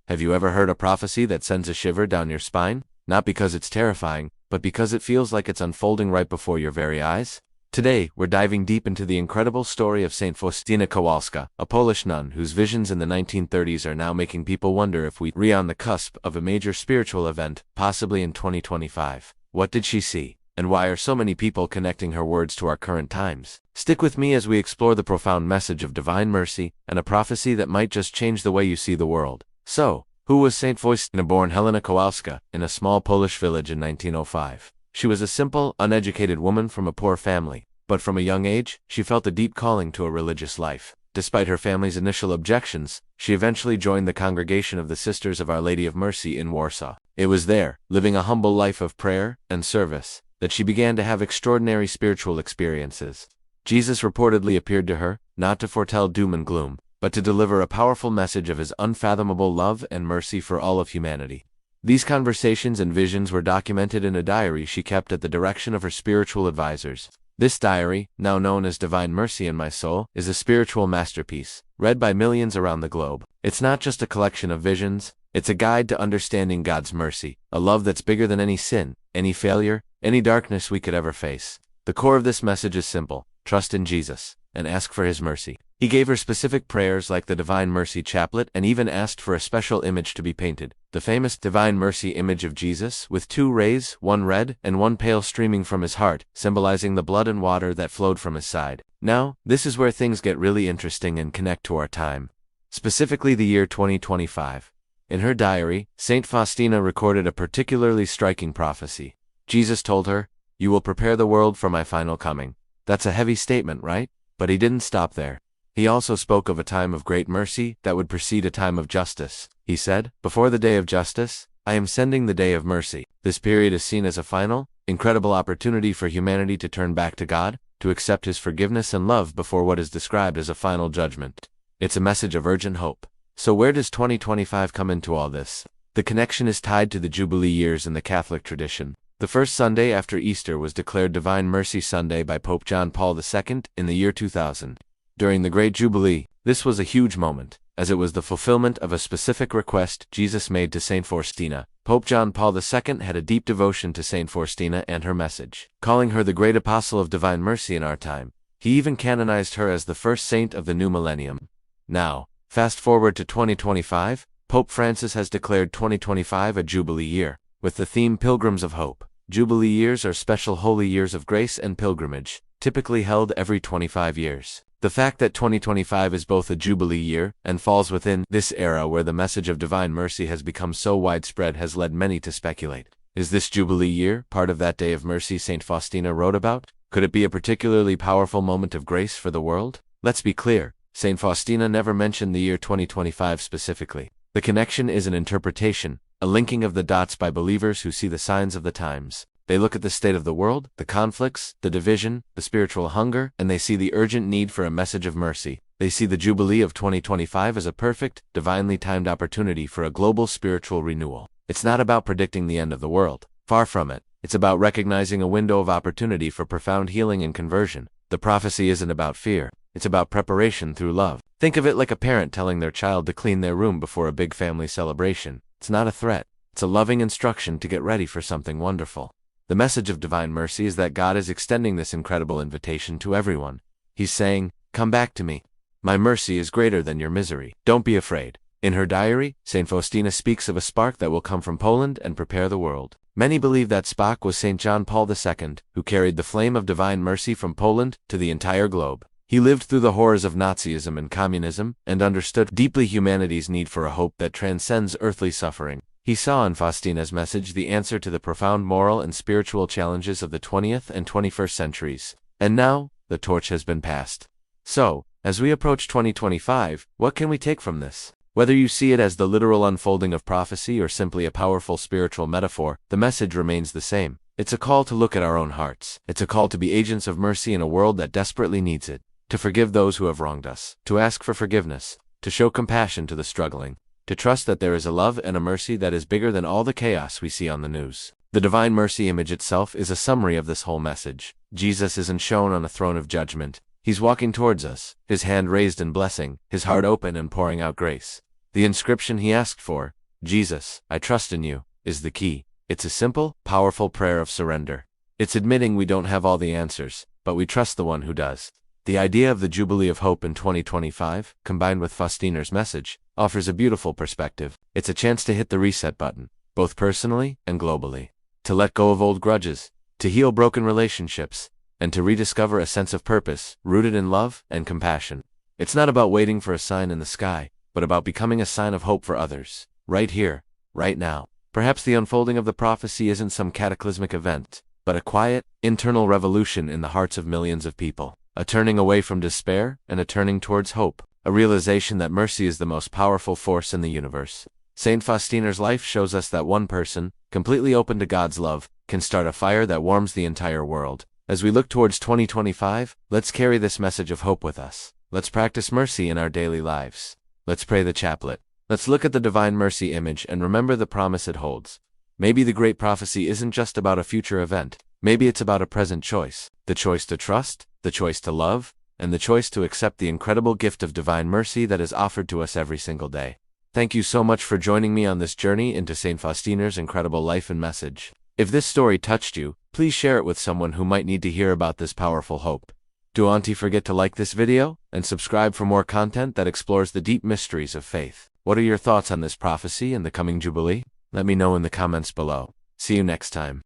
Have you ever heard a prophecy that sends a shiver down your spine? Not because it's terrifying, but because it feels like it's unfolding right before your very eyes? Today, we're diving deep into the incredible story of Saint Faustina Kowalska, a Polish nun whose visions in the 1930s are now making people wonder if we're on the cusp of a major spiritual event, possibly in 2025. What did she see? And why are so many people connecting her words to our current times? Stick with me as we explore the profound message of divine mercy and a prophecy that might just change the way you see the world. So, who was Saint Faustina? Born Helena Kowalska in a small Polish village in 1905. She was a simple, uneducated woman from a poor family, but from a young age, she felt a deep calling to a religious life. Despite her family's initial objections, she eventually joined the congregation of the Sisters of Our Lady of Mercy in Warsaw. It was there, living a humble life of prayer and service, that she began to have extraordinary spiritual experiences. Jesus reportedly appeared to her, not to foretell doom and gloom, but to deliver a powerful message of his unfathomable love and mercy for all of humanity. These conversations and visions were documented in a diary she kept at the direction of her spiritual advisors. This diary, now known as Divine Mercy in My Soul, is a spiritual masterpiece, read by millions around the globe. It's not just a collection of visions, it's a guide to understanding God's mercy, a love that's bigger than any sin, any failure, any darkness we could ever face. The core of this message is simple: trust in Jesus, and ask for his mercy. He gave her specific prayers like the Divine Mercy Chaplet and even asked for a special image to be painted. The famous Divine Mercy image of Jesus, with two rays, one red and one pale streaming from his heart, symbolizing the blood and water that flowed from his side. Now, this is where things get really interesting and connect to our time. Specifically the year 2025. In her diary, Saint Faustina recorded a particularly striking prophecy. Jesus told her, "You will prepare the world for my final coming." That's a heavy statement, right? But he didn't stop there. He also spoke of a time of great mercy that would precede a time of justice. He said, "Before the day of justice, I am sending the day of mercy." This period is seen as a final, incredible opportunity for humanity to turn back to God, to accept his forgiveness and love before what is described as a final judgment. It's a message of urgent hope. So where does 2025 come into all this? The connection is tied to the Jubilee years in the Catholic tradition. The first Sunday after Easter was declared Divine Mercy Sunday by Pope John Paul II in the year 2000. During the Great Jubilee, this was a huge moment, as it was the fulfillment of a specific request Jesus made to Saint Faustina. Pope John Paul II had a deep devotion to Saint Faustina and her message, calling her the great apostle of divine mercy in our time. He even canonized her as the first saint of the new millennium. Now, fast forward to 2025, Pope Francis has declared 2025 a Jubilee year, with the theme Pilgrims of Hope. Jubilee years are special holy years of grace and pilgrimage, typically held every 25 years. The fact that 2025 is both a Jubilee year and falls within this era where the message of divine mercy has become so widespread has led many to speculate. Is this Jubilee year part of that day of mercy Saint Faustina wrote about? Could it be a particularly powerful moment of grace for the world? Let's be clear, Saint Faustina never mentioned the year 2025 specifically. The connection is an interpretation, a linking of the dots by believers who see the signs of the times. They look at the state of the world, the conflicts, the division, the spiritual hunger, and they see the urgent need for a message of mercy. They see the Jubilee of 2025 as a perfect, divinely timed opportunity for a global spiritual renewal. It's not about predicting the end of the world. Far from it. It's about recognizing a window of opportunity for profound healing and conversion. The prophecy isn't about fear. It's about preparation through love. Think of it like a parent telling their child to clean their room before a big family celebration. It's not a threat. It's a loving instruction to get ready for something wonderful. The message of divine mercy is that God is extending this incredible invitation to everyone. He's saying, "Come back to me. My mercy is greater than your misery. Don't be afraid." In her diary, Saint Faustina speaks of a spark that will come from Poland and prepare the world. Many believe that spark was Saint John Paul II, who carried the flame of divine mercy from Poland to the entire globe. He lived through the horrors of Nazism and communism and understood deeply humanity's need for a hope that transcends earthly suffering. He saw in Faustina's message the answer to the profound moral and spiritual challenges of the 20th and 21st centuries. And now, the torch has been passed. So, as we approach 2025, what can we take from this? Whether you see it as the literal unfolding of prophecy or simply a powerful spiritual metaphor, the message remains the same. It's a call to look at our own hearts. It's a call to be agents of mercy in a world that desperately needs it. To forgive those who have wronged us. To ask for forgiveness. To show compassion to the struggling. To trust that there is a love and a mercy that is bigger than all the chaos we see on the news. The Divine Mercy image itself is a summary of this whole message. Jesus isn't shown on a throne of judgment. He's walking towards us, his hand raised in blessing, his heart open and pouring out grace. The inscription he asked for, "Jesus, I trust in you," is the key. It's a simple, powerful prayer of surrender. It's admitting we don't have all the answers, but we trust the one who does. The idea of the Jubilee of Hope in 2025, combined with Faustina's message, offers a beautiful perspective. It's a chance to hit the reset button, both personally and globally. To let go of old grudges, to heal broken relationships, and to rediscover a sense of purpose, rooted in love and compassion. It's not about waiting for a sign in the sky, but about becoming a sign of hope for others, right here, right now. Perhaps the unfolding of the prophecy isn't some cataclysmic event, but a quiet, internal revolution in the hearts of millions of people. A turning away from despair and a turning towards hope. A realization that mercy is the most powerful force in the universe. Saint Faustina's life shows us that one person, completely open to God's love, can start a fire that warms the entire world. As we look towards 2025, let's carry this message of hope with us. Let's practice mercy in our daily lives. Let's pray the chaplet. Let's look at the divine mercy image and remember the promise it holds. Maybe the great prophecy isn't just about a future event. Maybe it's about a present choice. The choice to trust, the choice to love, and the choice to accept the incredible gift of divine mercy that is offered to us every single day. Thank you so much for joining me on this journey into Saint Faustina's incredible life and message. If this story touched you, please share it with someone who might need to hear about this powerful hope. Don't forget to like this video and subscribe for more content that explores the deep mysteries of faith. What are your thoughts on this prophecy and the coming Jubilee? Let me know in the comments below. See you next time.